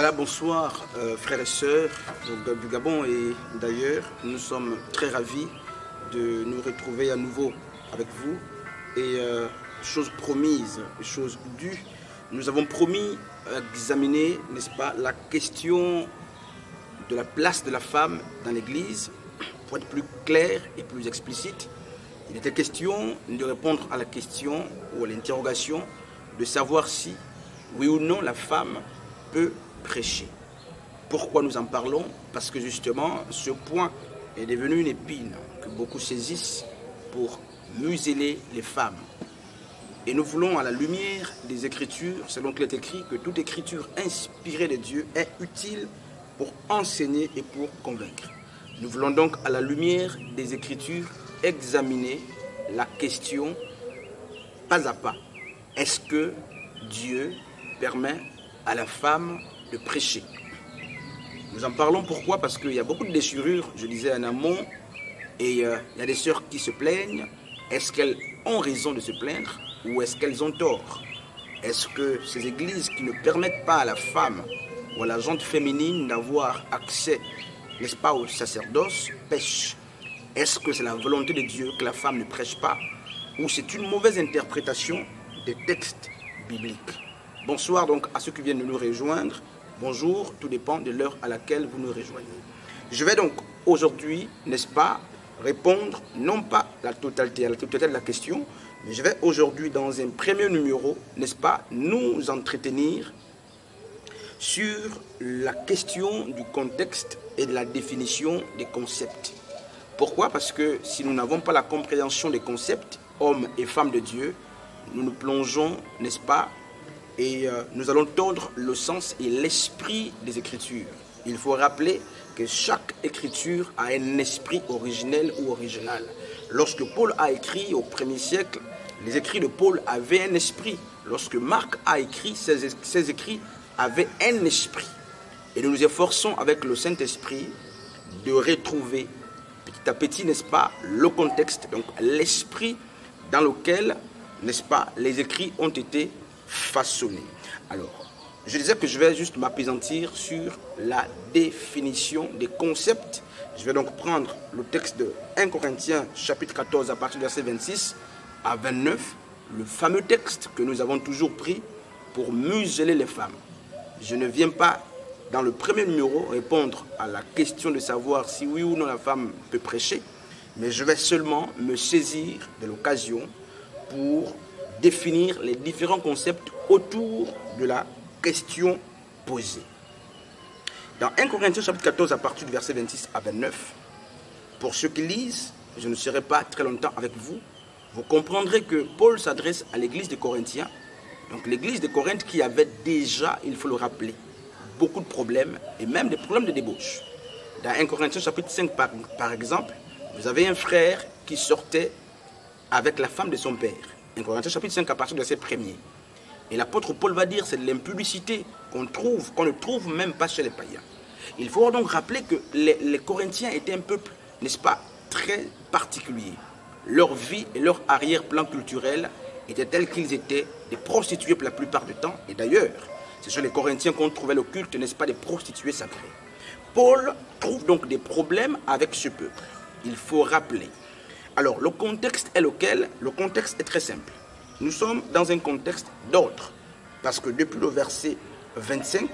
Voilà, bonsoir frères et sœurs du Gabon et d'ailleurs. Nous sommes très ravis de nous retrouver à nouveau avec vous. Et chose promise, chose due, nous avons promis d'examiner, n'est-ce pas, la question de la place de la femme dans l'Église. Pour être plus clair et plus explicite, il était question de répondre à la question ou à l'interrogation de savoir si, oui ou non, la femme peut prêcher. Pourquoi nous en parlons? Parce que justement, ce point est devenu une épine que beaucoup saisissent pour museler les femmes. Et nous voulons, à la lumière des Écritures, selon qu'il est écrit, que toute écriture inspirée de Dieu est utile pour enseigner et pour convaincre. Nous voulons donc, à la lumière des Écritures, examiner la question pas à pas. Est-ce que Dieu permet à la femme de prêcher? Nous en parlons pourquoi? Parce qu'il y a beaucoup de déchirures, je disais en amont, et il y a des sœurs qui se plaignent. Est-ce qu'elles ont raison de se plaindre ou est-ce qu'elles ont tort? Est-ce que ces églises qui ne permettent pas à la femme ou à la gente féminine d'avoir accès, n'est-ce pas, au sacerdoce, pêchent? Est-ce que c'est la volonté de Dieu que la femme ne prêche pas ou c'est une mauvaise interprétation des textes bibliques? Bonsoir donc à ceux qui viennent de nous rejoindre. Bonjour, tout dépend de l'heure à laquelle vous nous rejoignez. Je vais donc aujourd'hui, n'est-ce pas, répondre non pas à la totalité de la question, mais je vais aujourd'hui dans un premier numéro, n'est-ce pas, nous entretenir sur la question du contexte et de la définition des concepts. Pourquoi? Parce que si nous n'avons pas la compréhension des concepts, hommes et femmes de Dieu, nous nous plongeons, n'est-ce pas, et nous allons tordre le sens et l'esprit des Écritures. Il faut rappeler que chaque Écriture a un esprit originel ou original. Lorsque Paul a écrit au 1er siècle, les écrits de Paul avaient un esprit. Lorsque Marc a écrit, ses écrits avaient un esprit. Et nous nous efforçons avec le Saint-Esprit de retrouver petit à petit, n'est-ce pas, le contexte, donc l'esprit dans lequel, n'est-ce pas, les écrits ont été façonnés. Alors, je disais que je vais juste m'appesantir sur la définition des concepts. Je vais donc prendre le texte de 1 Corinthiens chapitre 14 à partir du verset 26 à 29, le fameux texte que nous avons toujours pris pour museler les femmes. Je ne viens pas dans le premier numéro répondre à la question de savoir si oui ou non la femme peut prêcher, mais je vais seulement me saisir de l'occasion pour définir les différents concepts autour de la question posée. Dans 1 Corinthiens chapitre 14 à partir du verset 26 à 29, pour ceux qui lisent, je ne serai pas très longtemps avec vous, vous comprendrez que Paul s'adresse à l'église de Corinthiens, donc l'église de Corinthe qui avait déjà, il faut le rappeler, beaucoup de problèmes et même des problèmes de débauche. Dans 1 Corinthiens chapitre 5 par exemple, vous avez un frère qui sortait avec la femme de son père. 1 Corinthiens chapitre 5 à partir du verset 1er. Et l'apôtre Paul va dire c'est de l'impudicité qu'on ne trouve même pas chez les païens. Il faut donc rappeler que les Corinthiens étaient un peuple, n'est-ce pas, très particulier. Leur vie et leur arrière-plan culturel étaient tels qu'ils étaient des prostituées pour la plupart du temps. Et d'ailleurs, c'est sur les Corinthiens qu'on trouvait le culte, n'est-ce pas, des prostituées sacrées. Paul trouve donc des problèmes avec ce peuple. Il faut rappeler. Alors, le contexte est lequel? Le contexte est très simple. Nous sommes dans un contexte d'ordre. Parce que depuis le verset 25,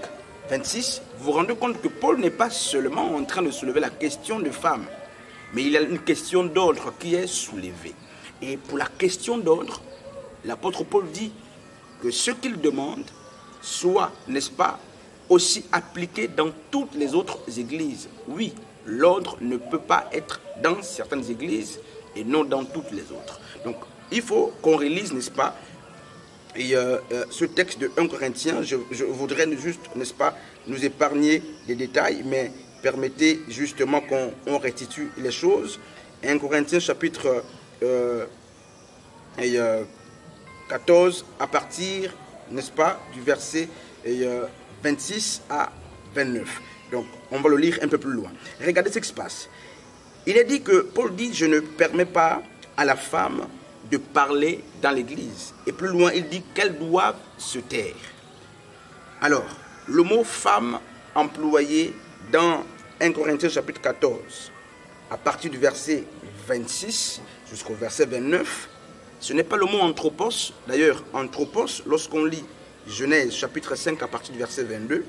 26, vous vous rendez compte que Paul n'est pas seulement en train de soulever la question de femmes, mais il y a une question d'ordre qui est soulevée. Et pour la question d'ordre, l'apôtre Paul dit que ce qu'il demande soit, n'est-ce pas, aussi appliqué dans toutes les autres églises. Oui, l'ordre ne peut pas être dans certaines églises et non dans toutes les autres. Donc, il faut qu'on relise, n'est-ce pas, et ce texte de 1 Corinthiens. Je voudrais juste, n'est-ce pas, nous épargner des détails, mais permettez justement qu'on restitue les choses. 1 Corinthiens chapitre 14 à partir, n'est-ce pas, du verset 26 à 29. Donc, on va le lire un peu plus loin. Regardez ce qui se passe. Il est dit que, Paul dit, je ne permets pas à la femme de parler dans l'église. Et plus loin, il dit qu'elles doivent se taire. Alors, le mot femme employé dans 1 Corinthiens chapitre 14, à partir du verset 26 jusqu'au verset 29, ce n'est pas le mot anthropos. D'ailleurs, anthropos, lorsqu'on lit Genèse chapitre 5 à partir du verset 22,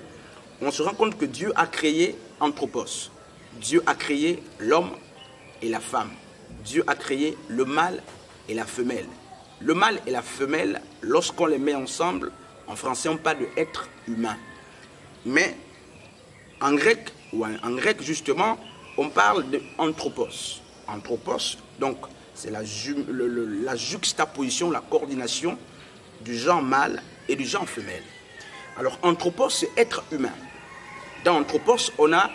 on se rend compte que Dieu a créé anthropos. Dieu a créé l'homme et la femme. Dieu a créé le mâle et la femelle. Le mâle et la femelle, lorsqu'on les met ensemble, en français on parle d'être humain. Mais en grec justement, on parle de anthropos. Anthropos, donc c'est la juxtaposition, la coordination du genre mâle et du genre femelle. Alors anthropos, c'est être humain. Dans anthropos, on a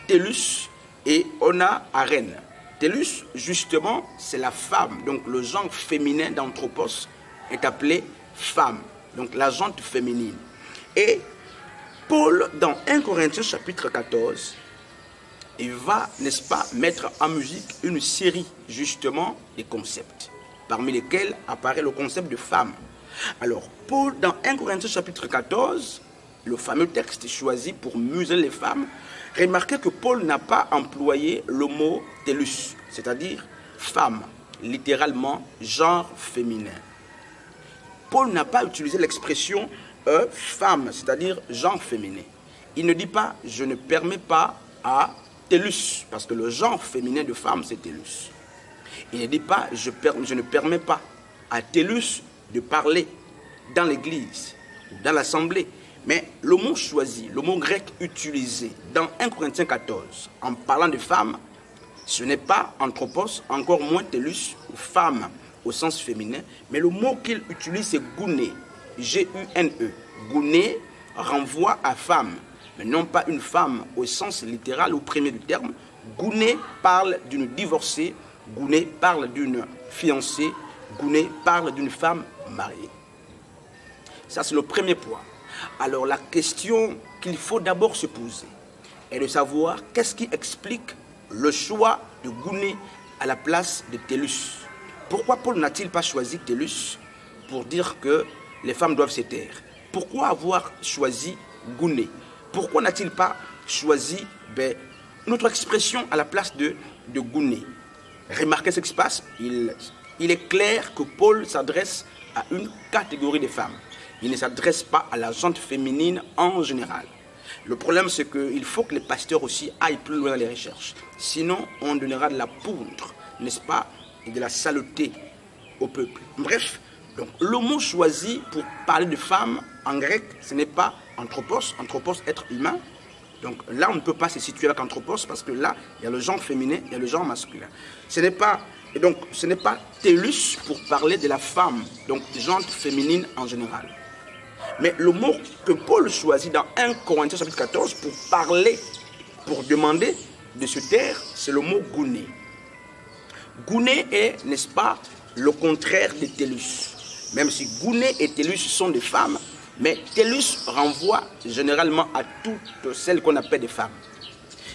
tellus et on a arène. Tellus, justement, c'est la femme. Donc le genre féminin d'anthropos est appelé femme. Donc la jante féminine. Et Paul, dans 1 Corinthiens chapitre 14, il va, n'est-ce pas, mettre en musique une série, justement, de concepts, parmi lesquels apparaît le concept de femme. Alors, Paul, dans 1 Corinthiens chapitre 14, le fameux texte choisi pour museler les femmes, remarquez que Paul n'a pas employé le mot tellus, c'est-à-dire femme, littéralement genre féminin. Paul n'a pas utilisé l'expression femme, c'est-à-dire genre féminin. Il ne dit pas je ne permets pas à tellus, parce que le genre féminin de femme c'est tellus. Il ne dit pas je ne permets pas à tellus de parler dans l'église ou dans l'assemblée. Mais le mot choisi, le mot grec utilisé dans 1 Corinthiens 14, en parlant de femme, ce n'est pas anthropos, encore moins tellus, ou femme au sens féminin, mais le mot qu'il utilise c'est gouné, G-U-N-E. Gouné renvoie à femme, mais non pas une femme au sens littéral ou premier du terme. Gouné parle d'une divorcée, gouné parle d'une fiancée, gouné parle d'une femme mariée. Ça c'est le premier point. Alors la question qu'il faut d'abord se poser est de savoir qu'est-ce qui explique le choix de gouné à la place de tellus. Pourquoi Paul n'a-t-il pas choisi tellus pour dire que les femmes doivent se taire? Pourquoi avoir choisi gouné? Pourquoi n'a-t-il pas choisi une autre expression à la place de gouné? Remarquez ce qui se passe. Il est clair que Paul s'adresse à une catégorie de femmes. Il ne s'adresse pas à la gente féminine en général. Le problème, c'est qu'il faut que les pasteurs aussi aillent plus loin dans les recherches. Sinon, on donnera de la poudre, n'est-ce pas, et de la saleté au peuple. Bref, donc, le mot choisi pour parler de femmes en grec, ce n'est pas anthropos. Anthropos, être humain. Donc là, on ne peut pas se situer avec anthropos parce que là, il y a le genre féminin, il y a le genre masculin. Ce n'est pas tellus pour parler de la femme, donc genre féminine en général. Mais le mot que Paul choisit dans 1 Corinthiens chapitre 14 pour demander de se taire, c'est le mot gouné. Gouné est, n'est-ce pas, le contraire de tellus. Même si gouné et tellus sont des femmes, mais tellus renvoie généralement à toutes celles qu'on appelle des femmes.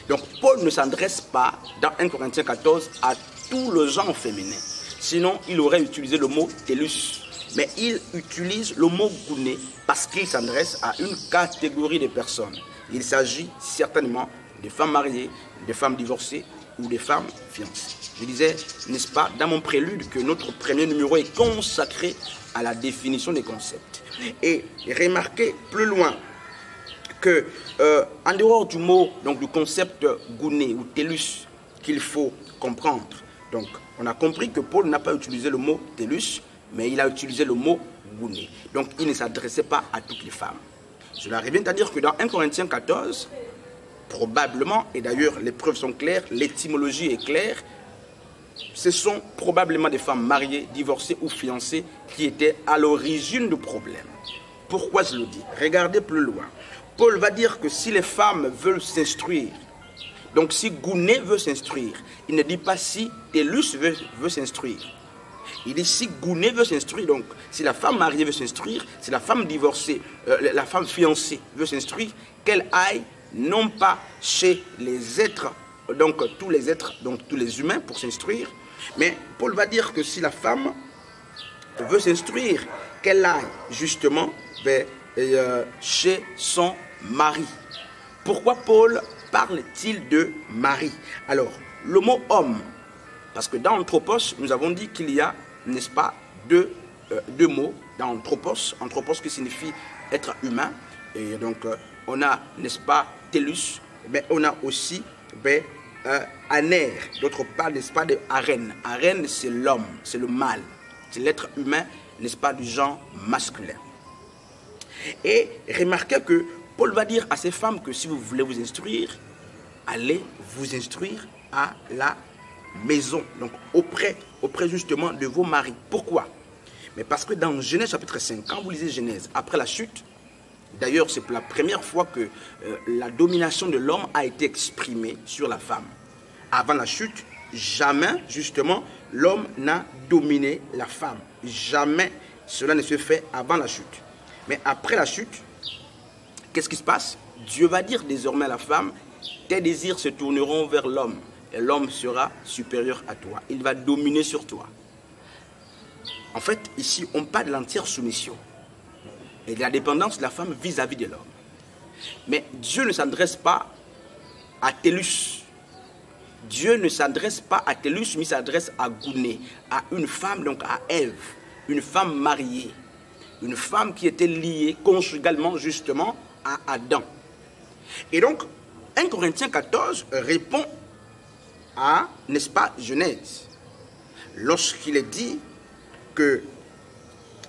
Donc Paul ne s'adresse pas dans 1 Corinthiens 14 à tout le genre féminin. Sinon, il aurait utilisé le mot tellus. Mais il utilise le mot gouné parce qu'il s'adresse à une catégorie de personnes. Il s'agit certainement de femmes mariées, de femmes divorcées ou de femmes fiancées. Je disais, n'est-ce pas, dans mon prélude, que notre premier numéro est consacré à la définition des concepts. Et remarquez plus loin que, en dehors du mot, donc du concept gouné ou tellus qu'il faut comprendre, donc on a compris que Paul n'a pas utilisé le mot tellus, mais il a utilisé le mot gouné. Donc il ne s'adressait pas à toutes les femmes. Cela revient à dire que dans 1 Corinthiens 14, probablement, et d'ailleurs les preuves sont claires, l'étymologie est claire, ce sont probablement des femmes mariées, divorcées ou fiancées qui étaient à l'origine du problème. Pourquoi je le dis? Regardez plus loin. Paul va dire que si les femmes veulent s'instruire, donc si gouné veut s'instruire, il ne dit pas si tellus veut s'instruire. Il dit si gouné veut s'instruire, donc si la femme mariée veut s'instruire, si la femme divorcée, la femme fiancée veut s'instruire, qu'elle aille non pas chez les êtres, donc tous les êtres, donc tous les humains pour s'instruire, mais Paul va dire que si la femme veut s'instruire, qu'elle aille justement vers chez son mari. Pourquoi Paul parle-t-il de mari? Alors, le mot homme, parce que dans anthropos, nous avons dit qu'il y a, n'est-ce pas, deux mots dans anthropos. Anthropos qui signifie être humain. Et donc, on a, n'est-ce pas, tellus, mais on a aussi aner, d'autre part, n'est-ce pas, de aren. Aren, c'est l'homme, c'est le mâle, c'est l'être humain, n'est-ce pas, du genre masculin. Et remarquez que Paul va dire à ces femmes que si vous voulez vous instruire, allez vous instruire à la maison, donc auprès justement de vos maris. Pourquoi? Mais parce que dans Genèse chapitre 5, quand vous lisez Genèse, après la chute, d'ailleurs c'est la première fois que la domination de l'homme a été exprimée sur la femme. Avant la chute, jamais justement l'homme n'a dominé la femme. Jamais cela ne se fait avant la chute. Mais après la chute, qu'est-ce qui se passe? Dieu va dire désormais à la femme, tes désirs se tourneront vers l'homme et l'homme sera supérieur à toi. Il va dominer sur toi. En fait, ici, on parle de l'entière soumission et de la dépendance de la femme vis-à-vis de l'homme. Mais Dieu ne s'adresse pas à Tellus. Dieu ne s'adresse pas à Tellus, mais il s'adresse à Gouné, à une femme, donc à Ève, une femme mariée. Une femme qui était liée conjugalement justement à Adam. Et donc, 1 Corinthiens 14 répond à, n'est-ce pas, Genèse. Lorsqu'il est dit que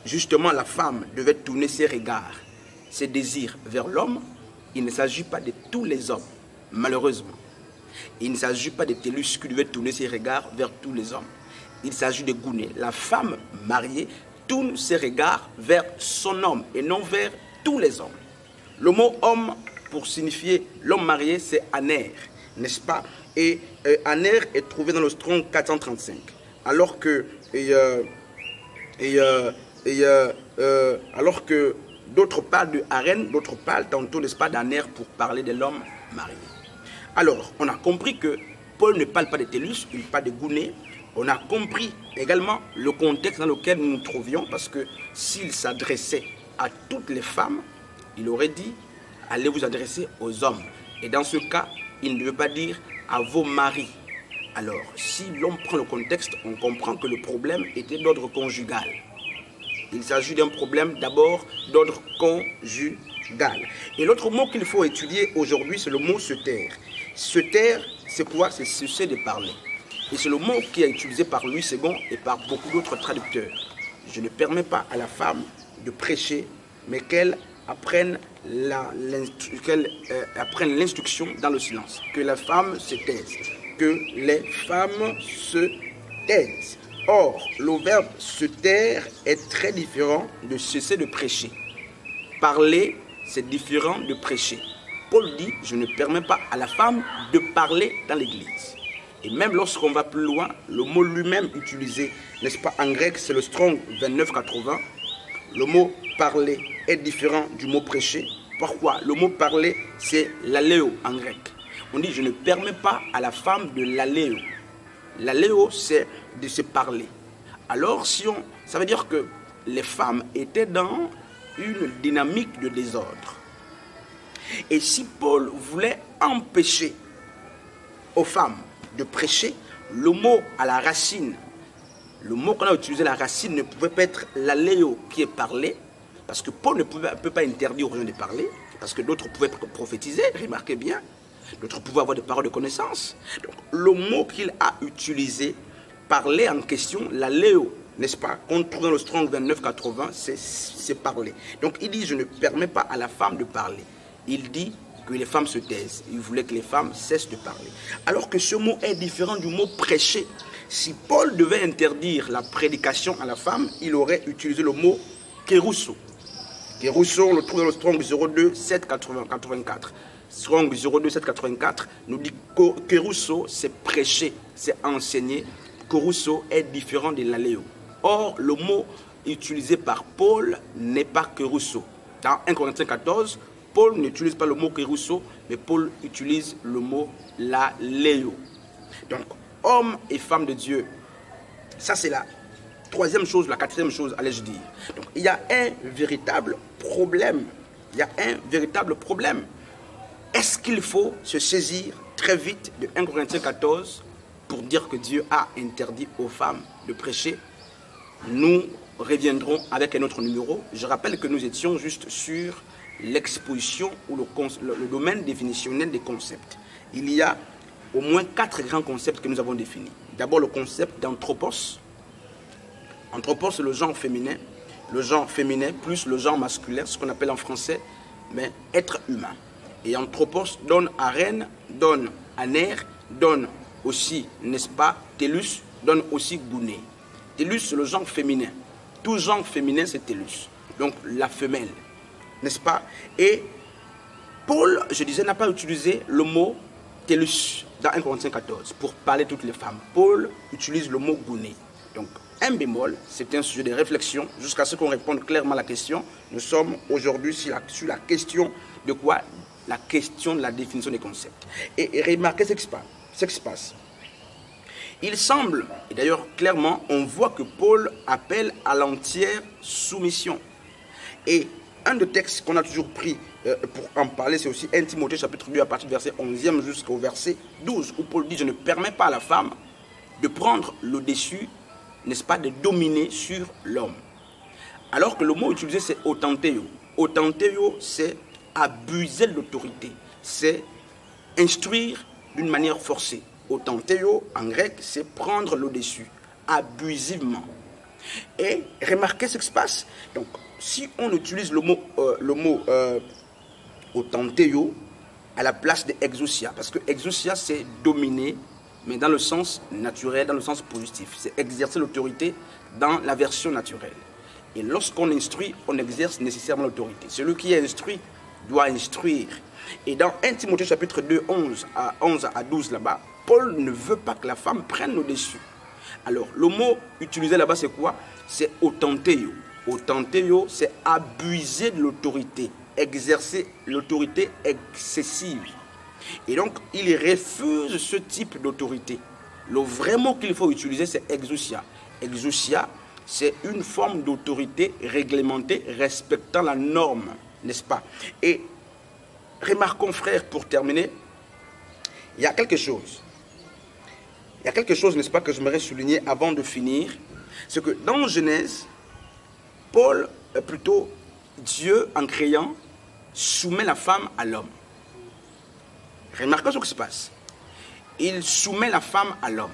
justement la femme devait tourner ses regards, ses désirs vers l'homme, il ne s'agit pas de tous les hommes, malheureusement. Il ne s'agit pas de Tellus qui devait tourner ses regards vers tous les hommes. Il s'agit de Gouné. La femme mariée tourne ses regards vers son homme et non vers tous les hommes. Le mot homme, pour signifier l'homme marié, c'est aner, n'est-ce pas? Et aner est trouvé dans le Strong 435. Alors que, alors que d'autres parlent de aren, d'autres parlent tantôt, n'est-ce pas, d'aner pour parler de l'homme marié. Alors, on a compris que Paul ne parle pas de Tellus, il parle de Gouné. On a compris également le contexte dans lequel nous nous trouvions, parce que s'il s'adressait à toutes les femmes, il aurait dit, allez vous adresser aux hommes. Et dans ce cas, il ne veut pas dire à vos maris. Alors, si l'on prend le contexte, on comprend que le problème était d'ordre conjugal. Il s'agit d'un problème d'abord d'ordre conjugal. Et l'autre mot qu'il faut étudier aujourd'hui, c'est le mot se taire. Se taire, c'est quoi? C'est cesser de parler. Et c'est le mot qui est utilisé par Louis II et par beaucoup d'autres traducteurs. Je ne permets pas à la femme de prêcher, mais qu'elle apprenne l'instruction dans le silence. Que la femme se taise. Que les femmes se taisent. Or, le verbe se taire est très différent de cesser de prêcher. Parler, c'est différent de prêcher. Paul dit, je ne permets pas à la femme de parler dans l'église. Et même lorsqu'on va plus loin, le mot lui-même utilisé, n'est-ce pas, en grec, c'est le Strong 2980. Le mot parler est différent du mot prêcher. Pourquoi? Le mot parler, c'est l'aléo en grec. On dit, je ne permets pas à la femme de l'aléo. L'aléo, c'est de se parler. Alors, ça veut dire que les femmes étaient dans une dynamique de désordre. Et si Paul voulait empêcher aux femmes de prêcher, le mot à la racine, le mot qu'on a utilisé, la racine, ne pouvait pas être l'aléo qui est parlé, parce que Paul ne peut pas interdire aux gens de parler, parce que d'autres pouvaient prophétiser, remarquez bien, d'autres pouvaient avoir des paroles de connaissance. Donc, le mot qu'il a utilisé, parler en question, l'aléo, n'est-ce pas, qu'on trouve dans le Strong 2980, c'est parler. Donc il dit, je ne permets pas à la femme de parler. Il dit que les femmes se taisent. Il voulait que les femmes cessent de parler. Alors que ce mot est différent du mot prêcher. Si Paul devait interdire la prédication à la femme, il aurait utilisé le mot kérusso. Kérusso, on le trouve dans le Strong 02 784. Strong 02 784 nous dit que kérusso, c'est prêcher, c'est enseigner. Kérusso est différent de l'aléo. Or, le mot utilisé par Paul n'est pas kérusso. Dans 1 Corinthiens 14, Paul n'utilise pas le mot kérusso, mais Paul utilise le mot l'aléo. Donc, homme et femme de Dieu, ça c'est la troisième chose, la quatrième chose, allais-je dire. Donc, il y a un véritable problème. Il y a un véritable problème. Est-ce qu'il faut se saisir très vite de 1 Corinthiens 14 pour dire que Dieu a interdit aux femmes de prêcher? Nous reviendrons avec un autre numéro. Je rappelle que nous étions juste sur l'exposition ou le domaine définitionnel des concepts. Il y a au moins 4 grands concepts que nous avons définis. D'abord le concept d'anthropos. Anthropos, c'est le genre féminin. Le genre féminin plus le genre masculin, ce qu'on appelle en français, mais être humain. Et anthropos donne arène, donne aner, donne aussi, n'est-ce pas, tellus, donne aussi gouné. Tellus, c'est le genre féminin. Tout genre féminin, c'est tellus. Donc la femelle, n'est-ce pas? Et Paul, je disais, n'a pas utilisé le mot tellus dans 1 Corinthiens 14 pour parler de toutes les femmes. Paul utilise le mot gouné. Donc un bémol, c'est un sujet de réflexion. Jusqu'à ce qu'on réponde clairement à la question, nous sommes aujourd'hui sur la question de quoi? La question de la définition des concepts. Et remarquez ce qui se passe. Il semble, et d'ailleurs clairement, on voit que Paul appelle à l'entière soumission. Et un des textes qu'on a toujours pris pour en parler, c'est aussi 1 Timothée chapitre 2 à partir du verset 11e jusqu'au verset 12, où Paul dit: je ne permets pas à la femme de prendre le dessus, n'est-ce pas, de dominer sur l'homme. Alors que le mot utilisé, c'est autantéo. Autantéo, c'est abuser de l'autorité, c'est instruire d'une manière forcée. Autantéo, en grec, c'est prendre le dessus, abusivement. Et remarquez ce qui se passe. Donc, si on utilise le mot autantéo à la place de exousia, parce que exousia, c'est dominer, mais dans le sens naturel, dans le sens positif. C'est exercer l'autorité dans la version naturelle. Et lorsqu'on instruit, on exerce nécessairement l'autorité. Celui qui est instruit doit instruire. Et dans 1 Timothée chapitre 2, 11 à 12 là-bas, Paul ne veut pas que la femme prenne le dessus. Alors, le mot utilisé là-bas, c'est quoi? C'est autantéo. Autantéo, c'est abuser de l'autorité, exercer l'autorité excessive. Et donc, il refuse ce type d'autorité. Le vrai mot qu'il faut utiliser, c'est exousia. Exousia, c'est une forme d'autorité réglementée respectant la norme, n'est-ce pas? Et remarquons, frère, pour terminer, il y a quelque chose. Il y a quelque chose, n'est-ce pas, que j'aimerais souligner avant de finir. C'est que dans Genèse, Paul, plutôt Dieu, en créant, soumet la femme à l'homme. Remarquez ce qui se passe. Il soumet la femme à l'homme.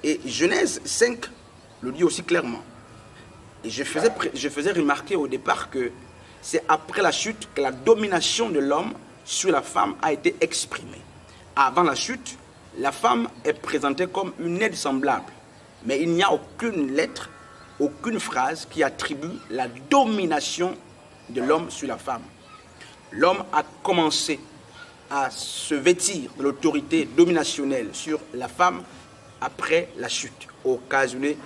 Et Genèse 5 le dit aussi clairement. Et je faisais remarquer au départ que c'est après la chute que la domination de l'homme sur la femme a été exprimée. Avant la chute, la femme est présentée comme une aide semblable. Mais il n'y a aucune lettre, aucune phrase qui attribue la domination de l'homme sur la femme. L'homme a commencé à se vêtir de l'autorité dominationnelle sur la femme après la chute, occasionnée